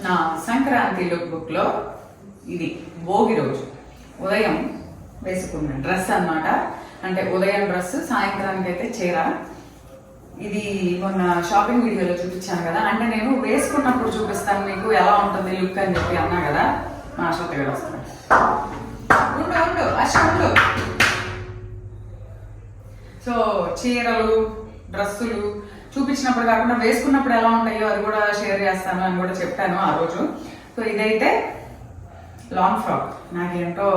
నా Sankranti look book లో ఇది భోగి రోజు ఉదయం వేసుకున్న డ్రెస్ అన్నమాట. అంటే ఉదయం డ్రెస్, సాయంత్రానికి అయితే చీర. ఇది మొన్న షాపింగ్ వీడియోలో చూపించాను కదా, అంటే నేను వేసుకున్నప్పుడు చూపిస్తాను మీకు ఎలా ఉంటుంది లుక్ అని చెప్పి అన్నా కదా. మా అశ్వత్ గారు వస్తాను. సో చీరలు, డ్రెస్సులు చూపించినప్పుడు కాకుండా వేసుకున్నప్పుడు ఎలా ఉంటాయో అది కూడా షేర్ చేస్తాను అని కూడా చెప్పాను ఆ రోజు. సో ఇదైతే లాంగ్ ఫ్రాక్. నాకేంటో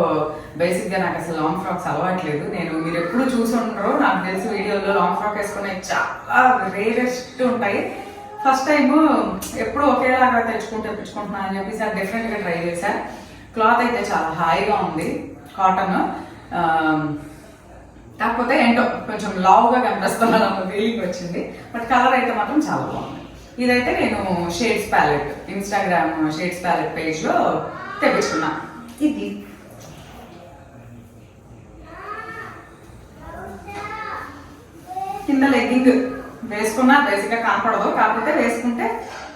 బేసిక్గా నాకు అసలు లాంగ్ ఫ్రాక్స్ అలవాట్లేదు. మీరు ఎప్పుడు చూసి ఉండరు, నాకు తెలిసి వీడియోలో లాంగ్ ఫ్రాక్ వేసుకునే చాలా రేరెస్ట్ ఉంటాయి. ఫస్ట్ టైము ఎప్పుడు ఒకేలాగా తెచ్చుకుంటున్నాను అని చెప్పేసి అది డిఫరెంట్గా ట్రై చేశాను. క్లాత్ అయితే చాలా హాయిగా ఉంది, కాటన్. కాకపోతే ఏంటో కొంచెం లావుగా కనిపిస్తున్నాను అన్న ఫీలింగ్ వచ్చింది. బట్ కలర్ అయితే మాత్రం చాలా బాగుంది. ఇదైతే నేను shades palette, Instagram shades palette పేజ్లో తెప్పించుకున్నా. ఇది కింద లెగ్గింగ్ వేసుకున్నా బేసిక్గా కనపడదు, కాకపోతే వేసుకుంటే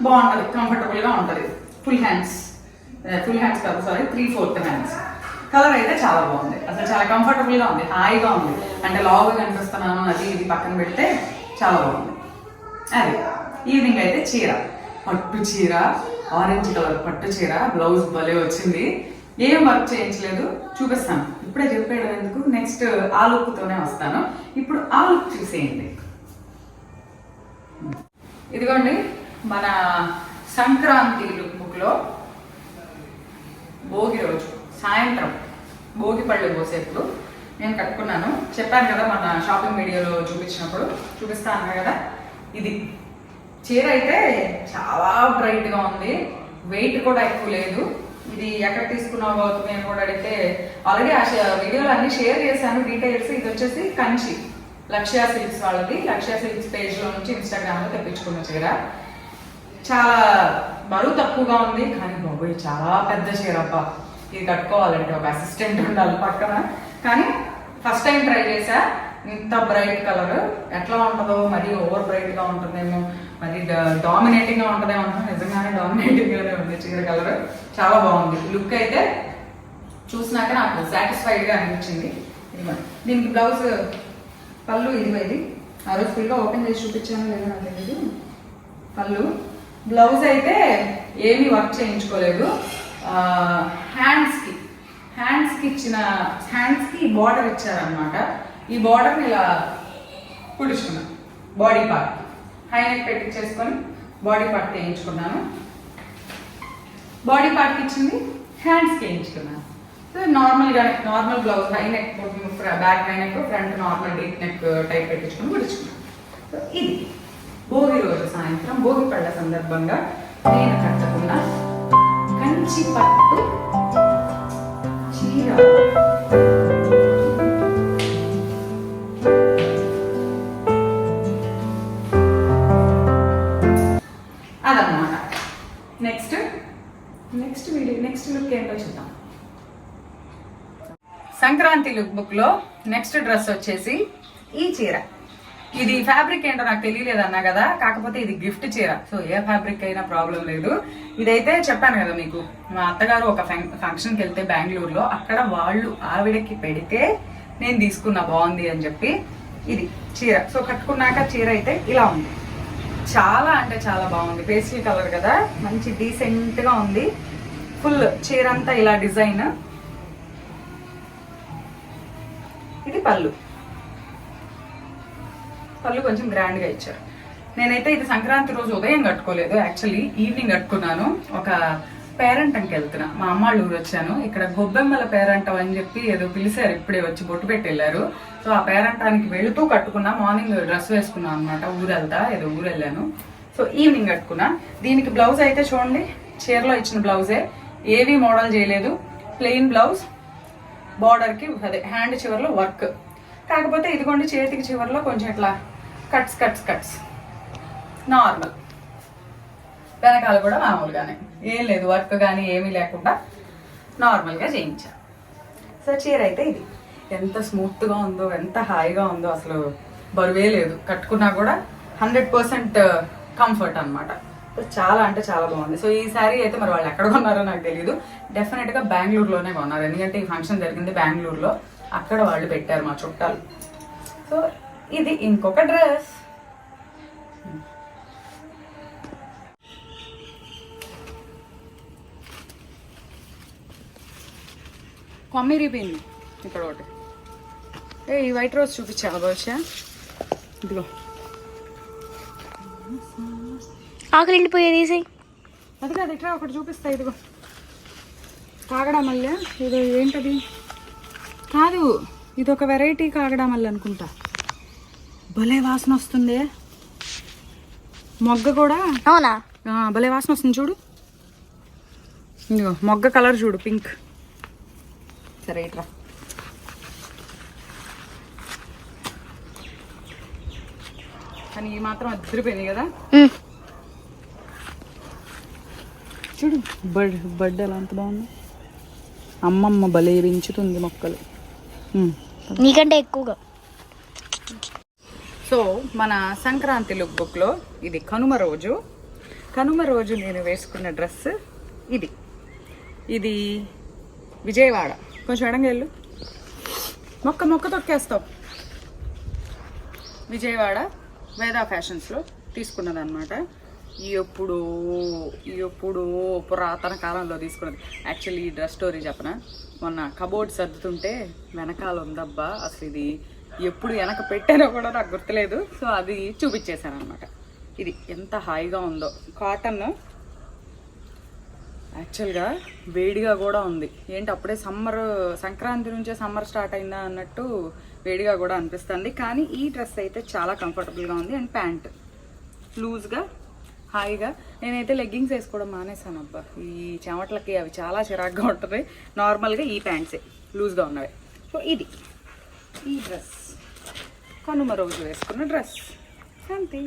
బాగుంటుంది, కంఫర్టబుల్గా ఉంటుంది. ఫుల్ హ్యాండ్స్ కాదు, సారీ 3/4 హ్యాండ్స్. కలర్ అయితే చాలా బాగుంది, అసలు చాలా కంఫర్టబుల్గా ఉంది, హాయిగా ఉంది. అంటే లావుగా కనిపిస్తున్నాను అది ఇది పక్కన పెడితే చాలా బాగుంది. అది ఈవినింగ్ అయితే చీర, పట్టు చీర, ఆరెంజ్ కలర్ పట్టు చీర. బ్లౌజ్ భలే వచ్చింది, ఏం వర్క్ చేయించలేదు, చూపిస్తాను. ఇప్పుడే చెప్పేయడం ఎందుకు, నెక్స్ట్ ఆ లుక్తోనే వస్తాను. ఇప్పుడు ఆ లుక్ చూసేయండి. ఇదిగోండి మన సంక్రాంతి లుక్ బుక్లో భోగి రోజు సాయంత్రం భోగి పళ్ళు పోసేప్పుడు నేను కట్టుకున్నాను. చెప్పాను కదా మన షాపింగ్ వీడియోలో చూపిస్తాను కదా. ఇది చీర అయితే చాలా బ్రైట్గా ఉంది, వెయిట్ కూడా ఎక్కువ లేదు. ఇది ఎక్కడ తీసుకున్నావు గౌతమి అని కూడా అడిగితే ఆల్రెడీ ఆ వీడియోలో అన్ని షేర్ చేశాను డీటెయిల్స్. ఇది వచ్చేసి కంచి లక్ష్య సిల్క్స్ వాళ్ళది, లక్ష్య సిల్క్స్ పేజ్లో నుంచి ఇన్స్టాగ్రామ్లో తెప్పించుకున్న చీర. చాలా బరువు తక్కువగా ఉంది, కానీ బాబోయ్ చాలా పెద్ద చీర. అబ్బా ఇది కట్టుకోవాలంటే ఒక అసిస్టెంట్ ఉండాలి పక్కన. కానీ ఫస్ట్ టైం ట్రై చేశా. ఇంత బ్రైట్ కలర్ ఎట్లా ఉంటుందో, మరీ ఓవర్ బ్రైట్గా ఉంటుందేమో, మరి డామినేటింగ్గా ఉంటుందేమో అనుకున్నా. నిజంగానే డామినేటింగ్గానే ఉంది చీర కలర్, చాలా బాగుంది. లుక్ అయితే చూసినాక నాకు సాటిస్ఫైడ్గా అనిపించింది. దీనికి బ్లౌజ్ పళ్ళు ఇది ఆ రోజు ఫుల్గా ఓపెన్ చేసి చూపించాను లేదా నాకు తెలియదు. పళ్ళు బ్లౌజ్ అయితే ఏమీ వర్క్ చేయించుకోలేదు. హ్యాండ్స్కి బార్డర్ ఇచ్చారనమాట. ఈ బార్డర్ని ఇలా కుడుచుకున్నా, బాడీ పార్ట్ హై నెక్ పెట్టించేసుకొని బాడీ పార్ట్ వేయించుకున్నాను. బాడీ పార్ట్కి ఇచ్చింది హ్యాండ్స్కి వేయించుకున్నాను. So normal blouse high neck, back high neck, front normal deep neck type పెట్టించుకొని కుడుచుకున్నాను. సో ఇది భోగి రోజు సాయంత్రం భోగి పళ్ళ సందర్భంగా నేను కట్టుకున్న కంచి పట్టు చీర. అదన్నమాట. నెక్స్ట్ లుక్ ఏంటో చూద్దాం. సంక్రాంతి లుక్ బుక్ లో నెక్స్ట్ డ్రెస్ వచ్చేసి ఈ చీర. ఇది ఫ్యాబ్రిక్ ఏంటో నాకు తెలియలేదు అన్నా కదా, కాకపోతే ఇది గిఫ్ట్ చీర. సో ఏ ఫ్యాబ్రిక్ అయినా ప్రాబ్లం లేదు. ఇదైతే చెప్పాను కదా మీకు, మా అత్తగారు ఒక ఫంక్షన్కి వెళ్తే బెంగళూరులో, అక్కడ వాళ్ళు ఆవిడకి పెడితే నేను తీసుకున్నా బాగుంది అని చెప్పి. ఇది చీర. సో కట్టుకున్నాక చీర అయితే ఇలా ఉంది. చాలా అంటే చాలా బాగుంది. పేస్టల్ కలర్ కదా, మంచి డీసెంట్గా ఉంది. ఫుల్ చీర అంతా ఇలా డిజైన్. ఇది పళ్ళు. పళ్ళు కొంచెం గ్రాండ్గా ఇచ్చారు. నేనైతే ఇది సంక్రాంతి రోజు ఉదయం కట్టుకోలేదు, యాక్చువల్లీ ఈవినింగ్ కట్టుకున్నాను. ఒక పేరంటంకి వెళ్తున్నా, మా అమ్మ వాళ్ళ ఊరు వచ్చాను. ఇక్కడ గొబ్బెమ్మల పేరంటం అని చెప్పి ఏదో పిలిచారు, ఇప్పుడే వచ్చి బొట్టు పెట్టి వెళ్ళారు. సో ఆ పేరంటానికి వెళుతూ కట్టుకున్నా. మార్నింగ్ డ్రెస్ వేసుకున్నా అనమాట, ఊరు వెళ్తా, ఏదో ఊరు వెళ్ళాను. సో ఈవినింగ్ కట్టుకున్నా. దీనికి బ్లౌజ్ అయితే చూడండి, చీరలో ఇచ్చిన బ్లౌజే, ఏవి మోడల్ చేయలేదు. ప్లెయిన్ బ్లౌజ్, బార్డర్కి అదే హ్యాండ్ చివర్లో వర్క్. కాకపోతే ఇదిగోండి చేతికి చివర్లో కొంచెం ఇట్లా కట్స్ కట్స్ కట్స్ నార్మల్. వెనకాల కూడా మామూలుగానే, ఏం లేదు వర్క్ కానీ ఏమీ లేకుండా నార్మల్గా చేయించా. సో చీర అయితే ఇది ఎంత స్మూత్గా ఉందో, ఎంత హాయిగా ఉందో, అసలు బరువే లేదు. కట్టుకున్నా కూడా 100% కంఫర్ట్ అనమాట. చాలా అంటే చాలా బాగుంది. సో ఈ శారీ అయితే మరి వాళ్ళు ఎక్కడ కొన్నారో నాకు తెలియదు. డెఫినెట్గా బెంగళూరులోనే కొన్నారు, ఎందుకంటే ఈ ఫంక్షన్ జరిగింది బెంగళూరులో. అక్కడ వాళ్ళు పెట్టారు మా చుట్టాలు. సో ఇది ఇంకొక డ్రెస్. కొమ్మిరిపోయింది ఇక్కడ ఒకటి. ఈ వైట్ రోజ్ చూపించావా బహుశా? ఇదిగో ఆకలి ఎండిపోయేది. అది కాదు, ఇట్లా ఒకటి చూపిస్తా. ఇదిగో కాగడా మల్లె. ఇది ఏంటది కాదు, ఇది ఒక వెరైటీ కాగడా మల్లె అనుకుంటా. భలే వాసన వస్తుంది. మొగ్గ కూడా అవునా? భలే వాసన వస్తుంది చూడు. ఇదిగో మొగ్గ కలర్ చూడు, పింక్. సరే ఇట్లా కానీ ఈ మాత్రం అదిరిపోయింది కదా. చూడు బడ్ ఎలా అంత బాగుంది. అమ్మమ్మ భలే పెంచుతుంది మొక్కలు నీకంటే ఎక్కువగా. సో మన సంక్రాంతి లుక్ బుక్లో ఇది కనుమ రోజు. కనుమ రోజు నేను వేసుకున్న డ్రెస్ ఇది. ఇది విజయవాడ. కొంచెం ఎడంగా వెళ్ళు, మొక్క తొక్కేస్తావు. విజయవాడ వేదా ఫ్యాషన్స్లో తీసుకున్నది అనమాట. ఎప్పుడు పురాతన కాలంలో తీసుకున్నది. యాక్చువల్లీ ఈ డ్రెస్ స్టోరీ చెప్పనా, మొన్న కబోర్డ్ సర్దుతుంటే వెనకాల ఉందబ్బా, అసలు ఇది ఎప్పుడు వెనక పెట్టానో కూడా నాకు గుర్తులేదు. సో అది చూపించేశాను అనమాట. ఇది ఎంత హాయిగా ఉందో. కాటన్, యాక్చువల్గా వేడిగా కూడా ఉంది. ఏంటి అప్పుడే సమ్మర్, సంక్రాంతి నుంచే సమ్మర్ స్టార్ట్ అయిందా అన్నట్టు వేడిగా కూడా అనిపిస్తుంది. కానీ ఈ డ్రెస్ అయితే చాలా కంఫర్టబుల్గా ఉంది. అండ్ ప్యాంట్ లూజ్గా హాయిగా. నేనైతే లెగ్గింగ్స్ వేసుకోవడం మానేసాను అబ్బా, ఈ చెమటలకి అవి చాలా చిరాగ్గా ఉంటుంది. నార్మల్గా ఈ ప్యాంట్సే లూజ్గా ఉన్నవి. సో ఇది ఈ డ్రెస్ కనుమ రోజు వేసుకున్న డ్రెస్. అంతే.